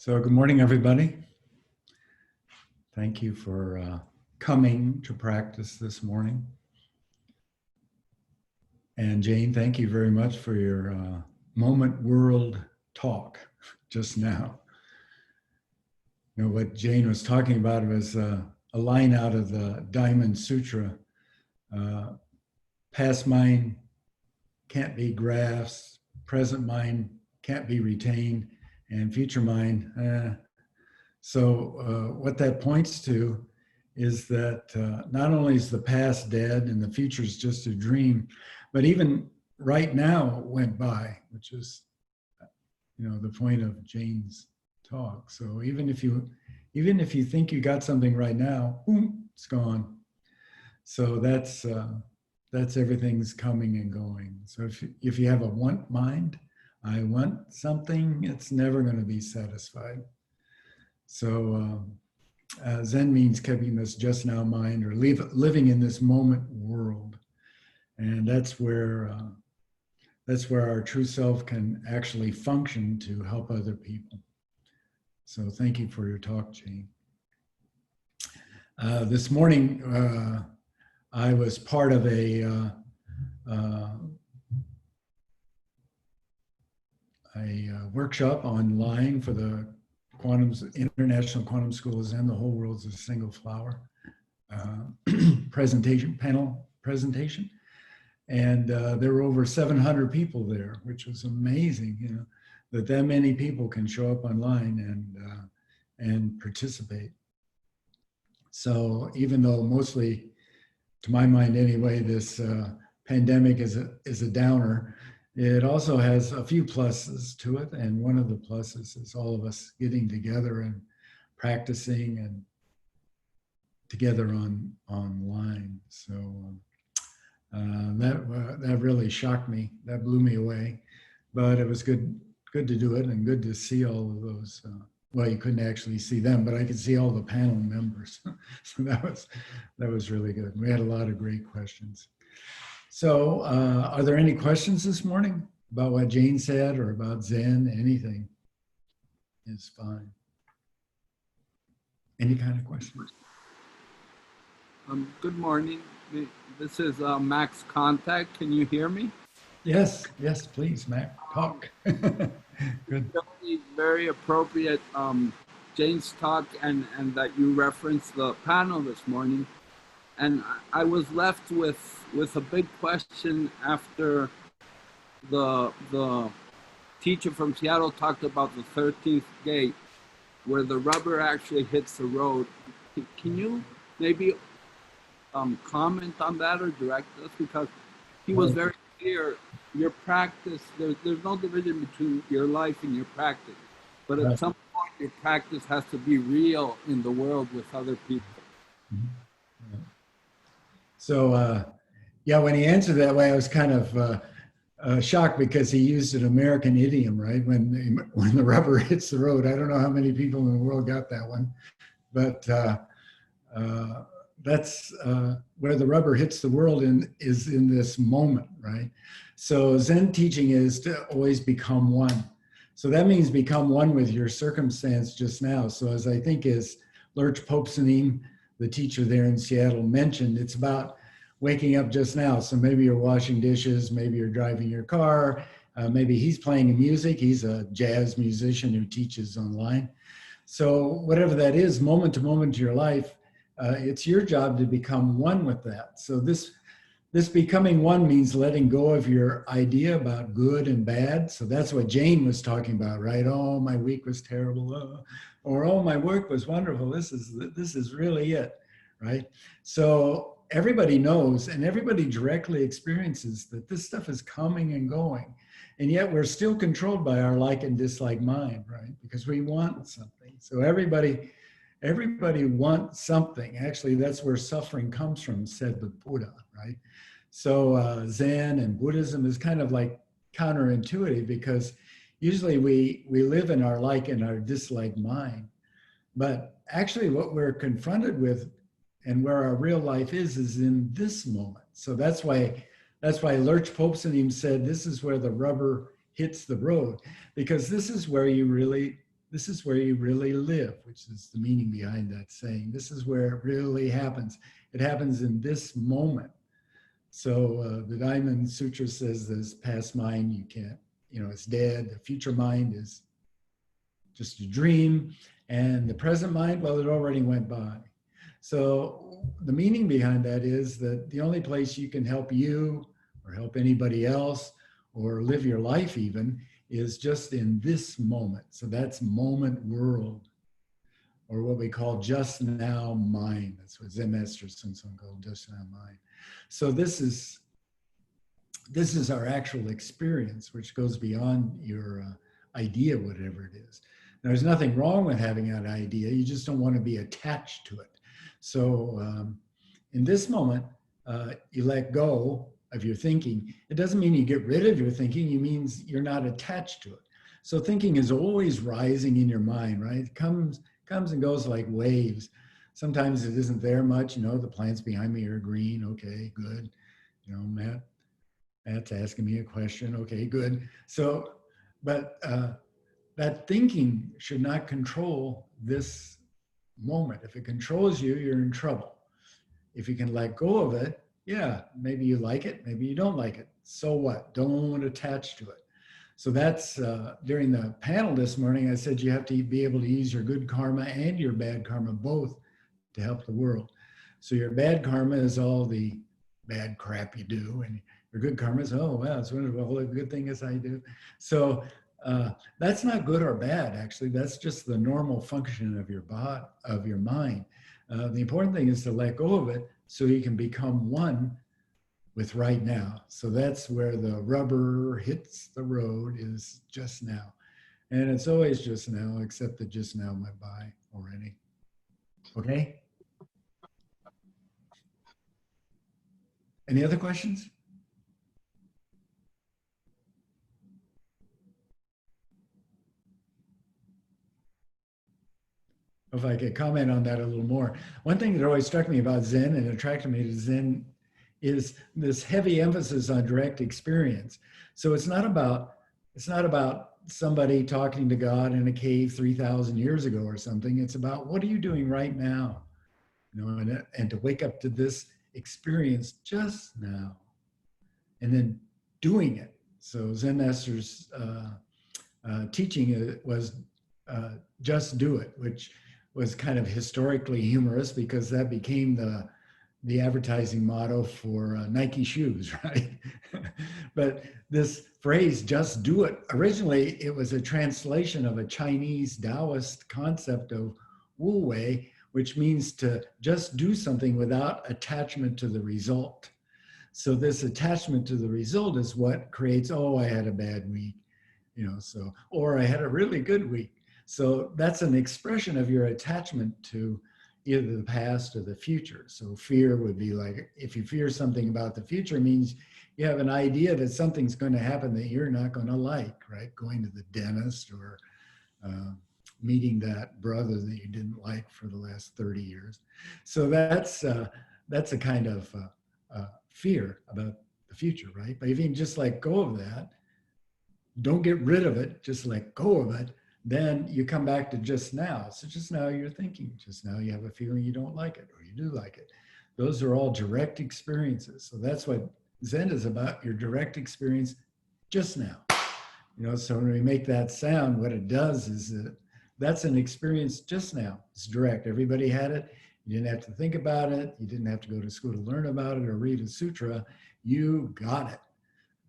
So good morning, everybody. Thank you for coming to practice this morning. And Jane, thank you very much for your Moment World talk just now. You know, what Jane was talking about was a line out of the Diamond Sutra. Past mind can't be grasped, present mind can't be retained, and future mind. So what that points to is that not only is the past dead and the future is just a dream, but even right now went by, which is, you know, the point of Jane's talk. So even if you think you got something right now, boom, it's gone. So that's everything's coming and going. So if you have a want mind, I want something, it's never going to be satisfied. So Zen means keeping this just now mind, or living in this moment world, and that's where our true self can actually function to help other people. So thank you for your talk, Jane. This morning, I was part of a workshop online for the International Quantum School of Zen, the whole world's a single flower panel presentation. And there were over 700 people there, which was amazing, you know, that many people can show up online and participate. So even though mostly, to my mind anyway, this pandemic is a downer, it also has a few pluses to it, and one of the pluses is all of us getting together and practicing and together online. So that really shocked me. That blew me away, but it was good to do it and good to see all of those. Well, you couldn't actually see them, but I could see all the panel members. So that was really good. We had a lot of great questions. So are there any questions this morning about what Jane said or about Zen? Anything is fine. Any kind of questions? Good morning. This is Max Contact. Can you hear me? Yes, please, Mac, talk. Good. Very, very appropriate Jane's talk, and that you referenced the panel this morning. And I was left with a big question after the teacher from Seattle talked about the 13th gate, where the rubber actually hits the road. Can you maybe comment on that or direct us? Because he was very clear, your practice, there's no division between your life and your practice. But at some point, your practice has to be real in the world with other people. Mm-hmm. So, yeah, when he answered that way, I was kind of shocked because he used an American idiom, right? When the rubber hits the road. I don't know how many people in the world got that one, but that's where the rubber hits the world is in this moment, right? So Zen teaching is to always become one. So that means become one with your circumstance just now. So as I think as Lurch Popesanim, the teacher there in Seattle, mentioned, it's about waking up just now. So maybe you're washing dishes, maybe you're driving your car, maybe he's playing music. He's a jazz musician who teaches online. So whatever that is, moment to moment in your life, it's your job to become one with that. So this becoming one means letting go of your idea about good and bad. So that's what Jane was talking about, right? Oh, my week was terrible. Or, oh, my work was wonderful. This is really it, right? So everybody knows and everybody directly experiences that this stuff is coming and going. And yet we're still controlled by our like and dislike mind, right? Because we want something. So everybody wants something. Actually, that's where suffering comes from, said the Buddha, right? So Zen and Buddhism is kind of like counterintuitive, because usually we live in our like and our dislike mind. But actually what we're confronted with and where our real life is in this moment. So that's why Lurch Popesanim said this is where the rubber hits the road, because this is where you really This is where you really live, which is the meaning behind that saying. This is where it really happens. It happens in this moment. So the Diamond Sutra says this past mind, you can't, it's dead. The future mind is just a dream. And the present mind, well, it already went by. So the meaning behind that is that the only place you can help you or help anybody else or live your life even is just in this moment. So that's moment world, or what we call just now mind. That's what Zen Master Dae Kwang called just now mind. So this is our actual experience, which goes beyond your idea, whatever it is. Now, there's nothing wrong with having an idea. You just don't want to be attached to it. So in this moment, you let go of your thinking. It doesn't mean you get rid of your thinking. It means you're not attached to it. So thinking is always rising in your mind, right? It comes and goes like waves. Sometimes it isn't there much. The plants behind me are green. Okay, good. Matt's asking me a question. Okay, good. So, but that thinking should not control this moment. If it controls you, you're in trouble. If you can let go of it, yeah, maybe you like it, maybe you don't like it. So what? Don't attach to it. So that's during the panel this morning, I said you have to be able to use your good karma and your bad karma both to help the world. So your bad karma is all the bad crap you do, and your good karma is, oh, wow, it's wonderful, all the good things I do. So that's not good or bad, actually. That's just the normal function of your body, of your mind. The important thing is to let go of it so you can become one with right now. So that's where the rubber hits the road, is just now. And it's always just now, except that just now went by already. Okay? Any other questions? If I could comment on that a little more. One thing that always struck me about Zen and attracted me to Zen is this heavy emphasis on direct experience. So it's not about somebody talking to God in a cave 3,000 years ago or something. It's about, what are you doing right now? And to wake up to this experience just now, and then doing it. So Zen Master's teaching was just do it, which was kind of historically humorous because that became the advertising motto for Nike shoes, right? But this phrase, just do it, originally it was a translation of a Chinese Taoist concept of Wu Wei, which means to just do something without attachment to the result. So this attachment to the result is what creates, oh, I had a bad week, or I had a really good week. So that's an expression of your attachment to either the past or the future. So fear would be like, if you fear something about the future, means you have an idea that something's going to happen that you're not going to like, right? Going to the dentist or meeting that brother that you didn't like for the last 30 years. So that's a kind of fear about the future, right? But if you can just let go of that, don't get rid of it, just let go of it, then you come back to just now. So just now you're thinking, just now you have a feeling you don't like it or you do like it. Those are all direct experiences. So that's what Zen is about, your direct experience just now. So when we make that sound, what it does is that that's an experience just now. It's direct. Everybody had it. You didn't have to think about it. You didn't have to go to school to learn about it or read a sutra. You got it.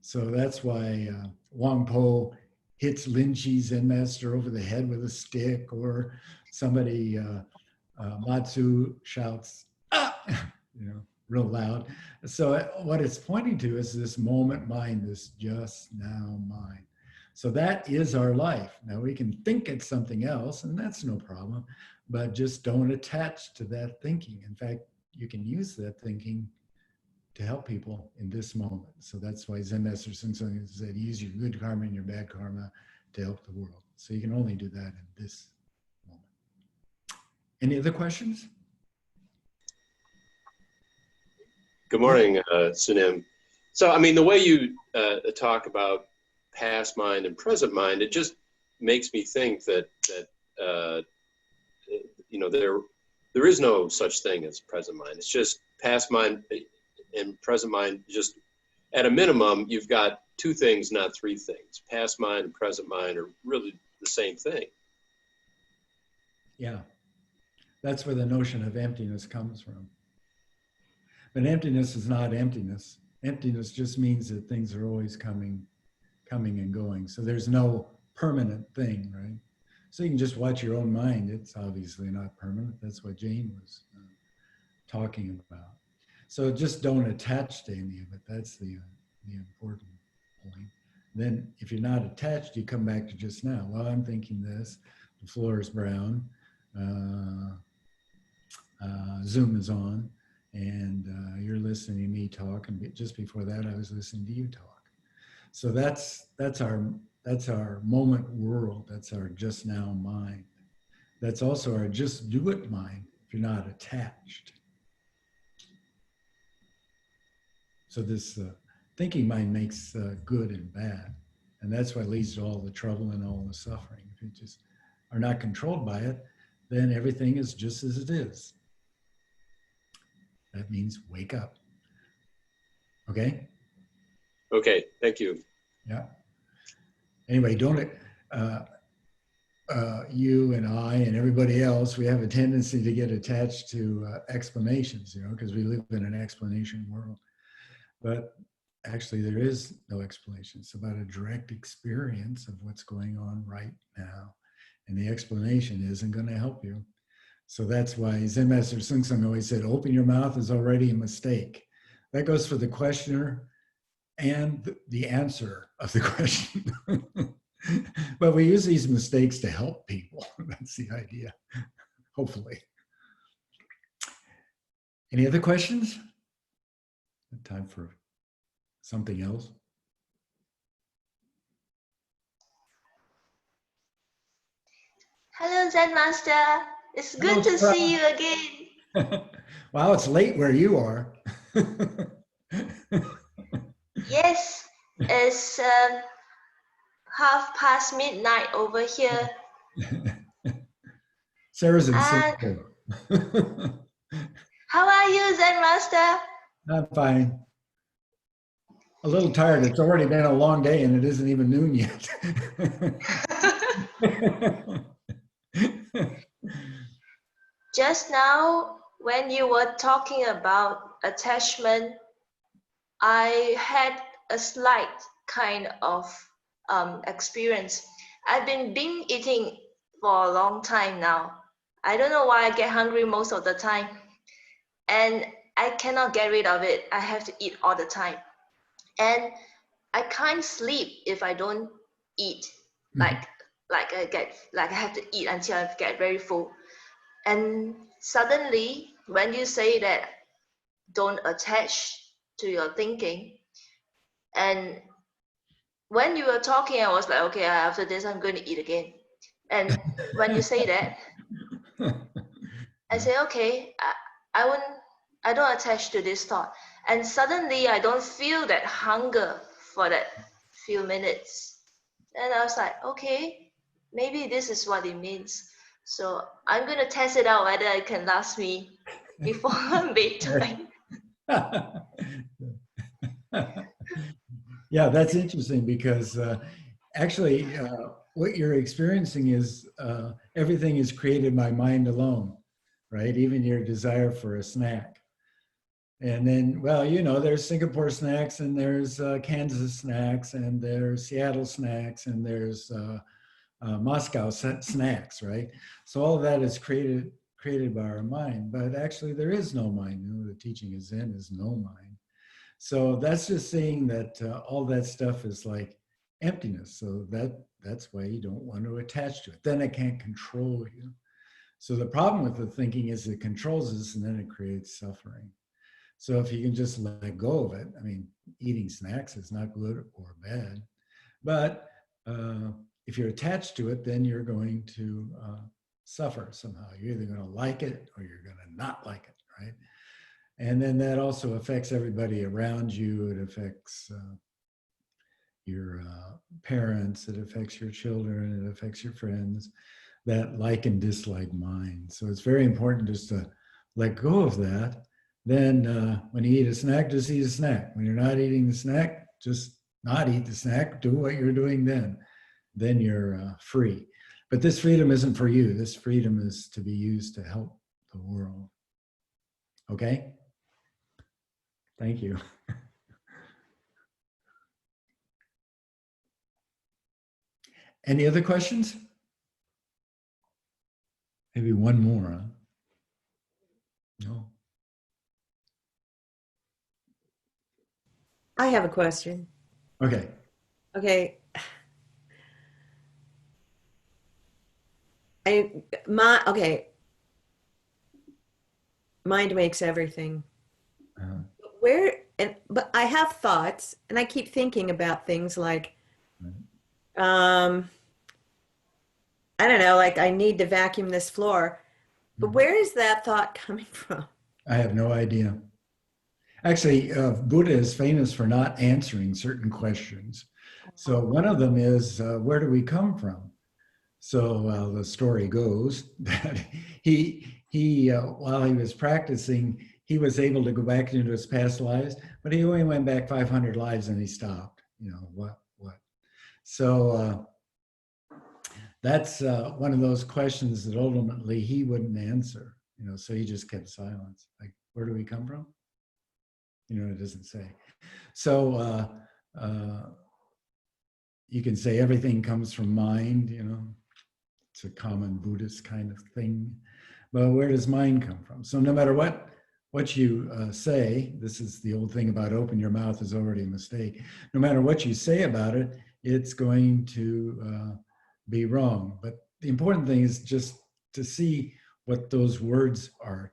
So that's why Wang Po hits Lin Chi Zen Master over the head with a stick, or somebody, Matsu shouts, ah, real loud. So what it's pointing to is this moment mind, this just now mind. So that is our life. Now we can think it's something else, and that's no problem, but just don't attach to that thinking. In fact, you can use that thinking to help people in this moment. So that's why Zen Master Dae Kwang said, use your good karma and your bad karma to help the world. So you can only do that in this moment. Any other questions? Good morning, Sunim. So, I mean, the way you talk about past mind and present mind, it just makes me think that there is no such thing as present mind. It's just past mind and present mind. Just at a minimum, you've got two things, not three things. Past mind and present mind are really the same thing. Yeah, that's where the notion of emptiness comes from. But emptiness is not emptiness. Emptiness just means that things are always coming and going. So there's no permanent thing, right? So you can just watch your own mind. It's obviously not permanent. That's what Jane was talking about. So just don't attach to any of it. That's the important point. Then if you're not attached, you come back to just now. Well, I'm thinking this, the floor is brown, Zoom is on, and you're listening to me talk, and just before that I was listening to you talk. So that's our moment world. That's our just now mind. That's also our just do it mind if you're not attached. So this thinking mind makes good and bad. And that's what leads to all the trouble and all the suffering. If you just are not controlled by it, then everything is just as it is. That means wake up. Okay? Okay, thank you. Yeah. Anyway, don't you and I and everybody else, we have a tendency to get attached to explanations, because we live in an explanation world. But actually, there is no explanation. It's about a direct experience of what's going on right now. And the explanation isn't going to help you. So that's why Zen Master Sung Sung always said, open your mouth is already a mistake. That goes for the questioner and the answer of the question. But we use these mistakes to help people. That's the idea, hopefully. Any other questions? Time for something else? Hello, Zen Master. It's good to see you again. Wow, it's late where you are. Yes, it's midnight over here. Sarah's in Singapore. How are you, Zen Master? I'm fine. A little tired. It's already been a long day and it isn't even noon yet. Just now, when you were talking about attachment, I had a slight kind of experience. I've been binge eating for a long time now. I don't know why I get hungry most of the time. And I cannot get rid of it. I have to eat all the time. And I can't sleep if I don't eat. Like I have to eat until I get very full. And suddenly, when you say that don't attach to your thinking, and when you were talking, I was like, okay, after this, I'm going to eat again. And when you say that, I say, okay, I don't attach to this thought. And suddenly I don't feel that hunger for that few minutes. And I was like, okay, maybe this is what it means. So I'm going to test it out whether it can last me before bedtime. Yeah, that's interesting because actually what you're experiencing is everything is created by mind alone, right? Even your desire for a snack. And then, well, there's Singapore snacks and there's Kansas snacks and there's Seattle snacks and there's Moscow snacks, right? So all of that is created by our mind, but actually there is no mind. The teaching of Zen is no mind. So that's just saying that all that stuff is like emptiness. So that's why you don't want to attach to it. Then it can't control you. So the problem with the thinking is it controls us and then it creates suffering. So if you can just let go of it, I mean, eating snacks is not good or bad, but if you're attached to it, then you're going to suffer somehow. You're either going to like it or you're going to not like it, right? And then that also affects everybody around you. It affects your parents, it affects your children, it affects your friends, that like and dislike mind. So it's very important just to let go of that. Then when you eat a snack, just eat a snack. When you're not eating the snack, just not eat the snack. Do what you're doing then. Then you're free. But this freedom isn't for you. This freedom is to be used to help the world. Okay? Thank you. Any other questions? Maybe one more, huh? No? I have a question. Okay. Okay. Okay. Mind makes everything. But I have thoughts, and I keep thinking about things like, I don't know, like I need to vacuum this floor. But where is that thought coming from? I have no idea. Actually, Buddha is famous for not answering certain questions. So one of them is, where do we come from? So the story goes that he while he was practicing, he was able to go back into his past lives, but he only went back 500 lives and he stopped. You know, what? So that's one of those questions that ultimately he wouldn't answer. You know, so he just kept silence. Like, where do we come from? You know, it doesn't say. So you can say everything comes from mind, you know, it's a common Buddhist kind of thing. But where does mind come from? So no matter what you say, this is the old thing about open your mouth is already a mistake. No matter what you say about it, it's going to be wrong. But the important thing is just to see what those words are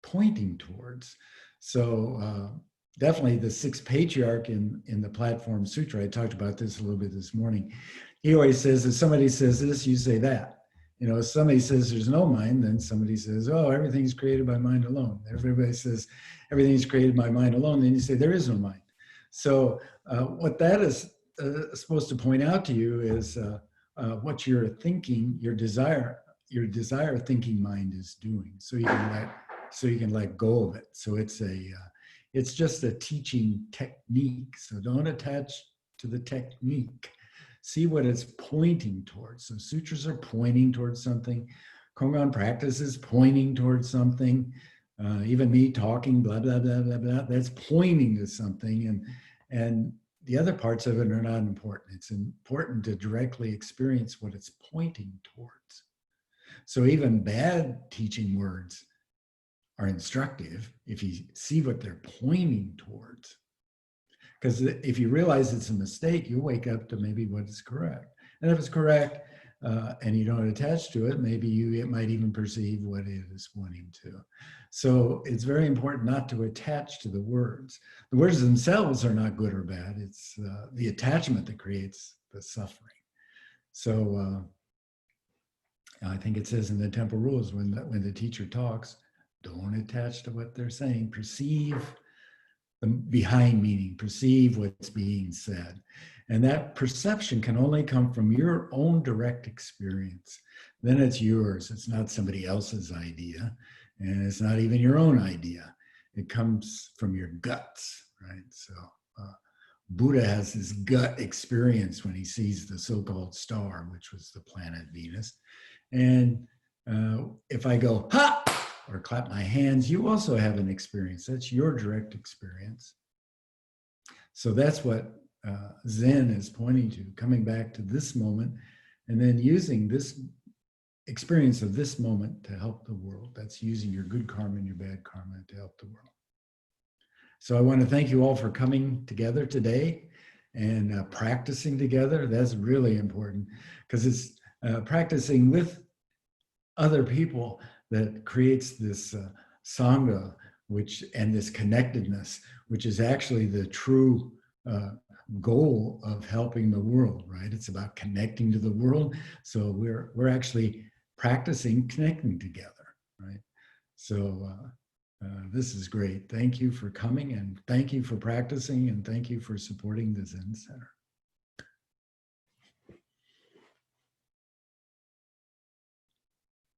pointing towards. So definitely the sixth patriarch in the Platform Sutra, I talked about this a little bit this morning. He always says, if somebody says this, you say that. You know, if somebody says there's no mind, then somebody says, oh, everything's created by mind alone. Everybody says everything's created by mind alone, then you say there is no mind. So what that is supposed to point out to you is what you're thinking, your desire thinking mind is doing. So you can let go of it. So it's just a teaching technique. So don't attach to the technique. See what it's pointing towards. So sutras are pointing towards something. Kongan practice is pointing towards something. Even me talking, blah, blah, blah, blah, blah, that's pointing to something. And the other parts of it are not important. It's important to directly experience what it's pointing towards. So even bad teaching words are instructive if you see what they're pointing towards. Because if you realize it's a mistake, you wake up to maybe what is correct. And if it's correct and you don't attach to it, maybe it might even perceive what it is pointing to. So it's very important not to attach to the words. The words themselves are not good or bad. It's the attachment that creates the suffering. So I think it says in the Temple Rules, when the teacher talks, don't attach to what they're saying. Perceive the behind meaning, perceive what's being said. And that perception can only come from your own direct experience. Then it's yours. It's not somebody else's idea. And it's not even your own idea. It comes from your guts, right? So Buddha has his gut experience when he sees the so-called star, which was the planet Venus. And if I go, ha! Or clap my hands, you also have an experience. That's your direct experience. So that's what Zen is pointing to, coming back to this moment and then using this experience of this moment to help the world. That's using your good karma and your bad karma to help the world. So I want to thank you all for coming together today and practicing together. That's really important because it's practicing with other people that creates this sangha, and this connectedness, which is actually the true goal of helping the world, right? It's about connecting to the world. So we're actually practicing connecting together, right? So this is great. Thank you for coming, and thank you for practicing, and thank you for supporting the Zen Center.